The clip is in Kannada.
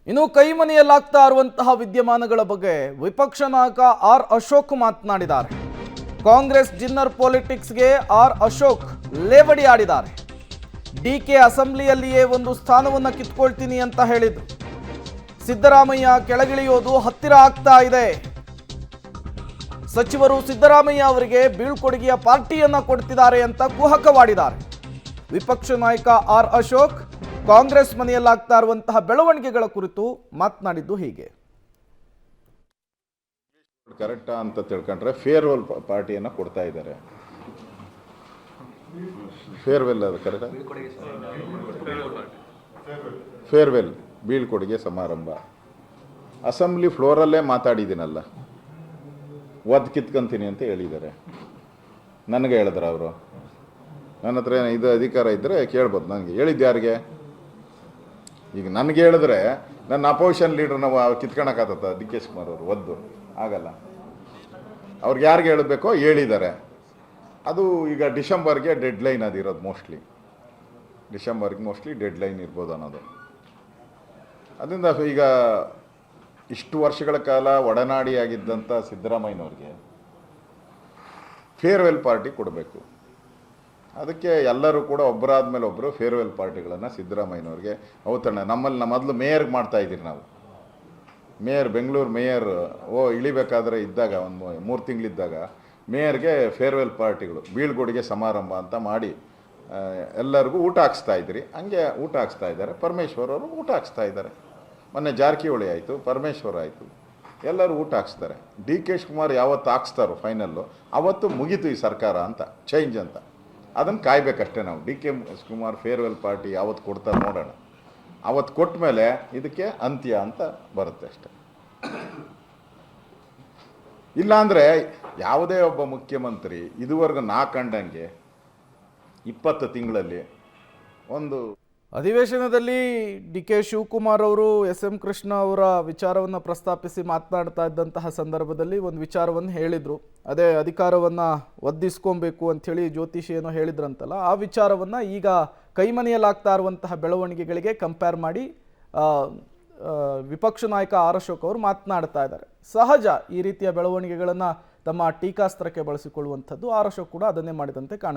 ಇನ್ನು ಕೈಮನೆಯಲ್ಲಾಗ್ತಾ ಇರುವಂತಹ ವಿದ್ಯಮಾನಗಳ ಬಗ್ಗೆ ವಿಪಕ್ಷ ನಾಯಕ ಆರ್ ಅಶೋಕ್ ಮಾತನಾಡಿದ್ದಾರೆ. ಕಾಂಗ್ರೆಸ್ ಜಿನ್ನರ್ ಪೊಲಿಟಿಕ್ಸ್ಗೆ ಆರ್ ಅಶೋಕ್ ಲೇವಡಿ ಆಡಿದ್ದಾರೆ. ಡಿಕೆ ಅಸೆಂಬ್ಲಿಯಲ್ಲಿಯೇ ಒಂದು ಸ್ಥಾನವನ್ನು ಕಿತ್ಕೊಳ್ತೀನಿ ಅಂತ ಹೇಳಿದ್ರು. ಸಿದ್ದರಾಮಯ್ಯ ಕೆಳಗಿಳಿಯೋದು ಹತ್ತಿರ ಆಗ್ತಾ ಇದೆ. ಸಚಿವರು ಸಿದ್ದರಾಮಯ್ಯ ಅವರಿಗೆ ಬೀಳ್ಕೊಡುಗೆಯ ಪಾರ್ಟಿಯನ್ನ ಕೊಡ್ತಿದ್ದಾರೆ ಅಂತ ಕುಹಕವಾಡಿದ್ದಾರೆ. ವಿಪಕ್ಷ ನಾಯಕ ಆರ್ ಅಶೋಕ್ ಕಾಂಗ್ರೆಸ್ ಮನೆಯಲ್ಲಾಗ್ತಾ ಇರುವಂತಹ ಬೆಳವಣಿಗೆಗಳ ಕುರಿತು ಮಾತನಾಡಿದ್ದು ಹೀಗೆ. ಕರೆಕ್ಟ್ ಅಂತ ತಿಳ್ಕೊಂಡ್ರೆ ಫೇರ್ವೆಲ್ ಪಾರ್ಟಿಯನ್ನು ಕೊಡ್ತಾ ಇದ್ದಾರೆ. ಫೇರ್ವೆಲ್ ಅದು ಕರೆಕ್ಟ್, ಫೇರ್ವೆಲ್ ಬೀಳ್ಕೊಡುಗೆ ಸಮಾರಂಭ. ಅಸೆಂಬ್ಲಿ ಫ್ಲೋರಲ್ಲೇ ಮಾತಾಡಿದ್ದೀನಲ್ಲ, ಒದ್ದು ಕಿತ್ಕೊಂತೀನಿ ಅಂತ ಹೇಳಿದ್ದಾರೆ. ನನಗೆ ಹೇಳಿದ್ರು ಅವರು. ನನ್ನ ಹತ್ರ ಇದು ಅಧಿಕಾರ ಇದ್ದರೆ ಕೇಳ್ಬೋದು. ನನಗೆ ಹೇಳಿದ್ದು ಯಾರಿಗೆ? ಈಗ ನನಗೆ ಹೇಳಿದ್ರೆ ನನ್ನ ಅಪೋಸಿಷನ್ ಲೀಡರ್ ನಾವು ಕಿತ್ಕೊಳಕ್ಕಾಗತ್ತ? ಡಿ ಕೆ ಶಿವಕುಮಾರ್ ಅವರು ಒದ್ದು ಆಗಲ್ಲ. ಅವ್ರಿಗೆ ಯಾರಿಗೆ ಹೇಳಬೇಕೋ ಹೇಳಿದ್ದಾರೆ. ಅದು ಈಗ ಡಿಸೆಂಬರ್ಗೆ ಡೆಡ್ಲೈನ್ ಅದಿರೋದು. ಡಿಸೆಂಬರ್ಗೆ ಡೆಡ್ಲೈನ್ ಇರ್ಬೋದು ಅನ್ನೋದು. ಅದರಿಂದ ಈಗ ಇಷ್ಟು ವರ್ಷಗಳ ಕಾಲ ಒಡನಾಡಿಯಾಗಿದ್ದಂಥ ಸಿದ್ದರಾಮಯ್ಯನವ್ರಿಗೆ ಫೇರ್ವೆಲ್ ಪಾರ್ಟಿ ಕೊಡಬೇಕು. ಅದಕ್ಕೆ ಎಲ್ಲರೂ ಕೂಡ ಒಬ್ಬರಾದ ಮೇಲೆ ಒಬ್ಬರು ಫೇರ್ವೆಲ್ ಪಾರ್ಟಿಗಳನ್ನು ಸಿದ್ದರಾಮಯ್ಯನವ್ರಿಗೆ ಔತಣ. ನಮ್ಮಲ್ಲಿ ಮೊದಲು ಮೇಯರ್ಗೆ ಮಾಡ್ತಾಯಿದ್ದೀರಿ ನಾವು. ಮೇಯರ್, ಬೆಂಗಳೂರು ಮೇಯರ್ ಇಳಿಬೇಕಾದ್ರೆ ಇದ್ದಾಗ ಒಂದು 3 ತಿಂಗಳಿದ್ದಾಗ ಮೇಯರ್ಗೆ ಫೇರ್ವೆಲ್ ಪಾರ್ಟಿಗಳು ಬೀಳ್ಕೊಡುಗೆ ಸಮಾರಂಭ ಅಂತ ಮಾಡಿ ಎಲ್ಲರಿಗೂ ಊಟ ಹಾಕ್ಸ್ತಾ ಇದ್ರಿ. ಹಂಗೆ ಊಟ ಹಾಕ್ಸ್ತಾ ಇದ್ದಾರೆ. ಪರಮೇಶ್ವರ್ ಅವರು ಊಟ ಹಾಕ್ಸ್ತಾ ಇದ್ದಾರೆ. ಮೊನ್ನೆ ಜಾರಕಿಹೊಳಿ ಆಯಿತು, ಪರಮೇಶ್ವರ್ ಆಯಿತು, ಎಲ್ಲರೂ ಊಟ ಹಾಕ್ಸ್ತಾರೆ. ಡಿ ಕೆ ಶಿವಕುಮಾರ್ ಯಾವತ್ತು ಹಾಕ್ಸ್ತಾರೋ ಫೈನಲ್ಲು ಅವತ್ತು ಮುಗೀತು ಈ ಸರ್ಕಾರ ಅಂತ, ಚೇಂಜ್ ಅಂತ. ಅದನ್ನು ಕಾಯ್ಬೇಕಷ್ಟೇ ನಾವು. D K Shivakumar farewell party ಯಾವತ್ತು ಕೊಡ್ತಾರೆ ನೋಡೋಣ. ಅವತ್ತು ಕೊಟ್ಟ ಮೇಲೆ ಇದಕ್ಕೆ ಅಂತ್ಯ ಅಂತ ಬರುತ್ತೆ ಅಷ್ಟೆ. ಇಲ್ಲಾಂದರೆ ಯಾವುದೇ ಒಬ್ಬ ಮುಖ್ಯಮಂತ್ರಿ ಇದುವರೆಗೂ ನಾ ಕಂಡಂಗೆ 20 ತಿಂಗಳಲ್ಲಿ ಒಂದು ಅಧಿವೇಶನದಲ್ಲಿ ಡಿ ಕೆ ಶಿವಕುಮಾರ್ ಅವರು ಎಸ್.ಎಂ. ಕೃಷ್ಣ ಅವರ ವಿಚಾರವನ್ನು ಪ್ರಸ್ತಾಪಿಸಿ ಮಾತನಾಡ್ತಾ ಇದ್ದಂತಹ ಸಂದರ್ಭದಲ್ಲಿ ಒಂದು ವಿಚಾರವನ್ನು ಹೇಳಿದರು. ಅದೇ ಅಧಿಕಾರವನ್ನು ಒದ್ದಿಸ್ಕೊಬೇಕು ಅಂಥೇಳಿ ಜ್ಯೋತಿಷಿ ಏನೋ ಹೇಳಿದ್ರಂತಲ್ಲ, ಆ ವಿಚಾರವನ್ನು ಈಗ ಕೈಮನೆಯಲ್ಲಾಗ್ತಾ ಇರುವಂತಹ ಬೆಳವಣಿಗೆಗಳಿಗೆ ಕಂಪೇರ್ ಮಾಡಿ ವಿಪಕ್ಷ ನಾಯಕ ಆರ್ ಅಶೋಕ್ ಅವರು ಮಾತನಾಡ್ತಾ ಇದ್ದಾರೆ. ಸಹಜ ಈ ರೀತಿಯ ಬೆಳವಣಿಗೆಗಳನ್ನು ತಮ್ಮ ಟೀಕಾಸ್ತ್ರಕ್ಕೆ ಬಳಸಿಕೊಳ್ಳುವಂಥದ್ದು. ಆರ್ ಅಶೋಕ್ ಕೂಡ ಅದನ್ನೇ ಮಾಡಿದಂತೆ ಕಾಣುತ್ತೆ.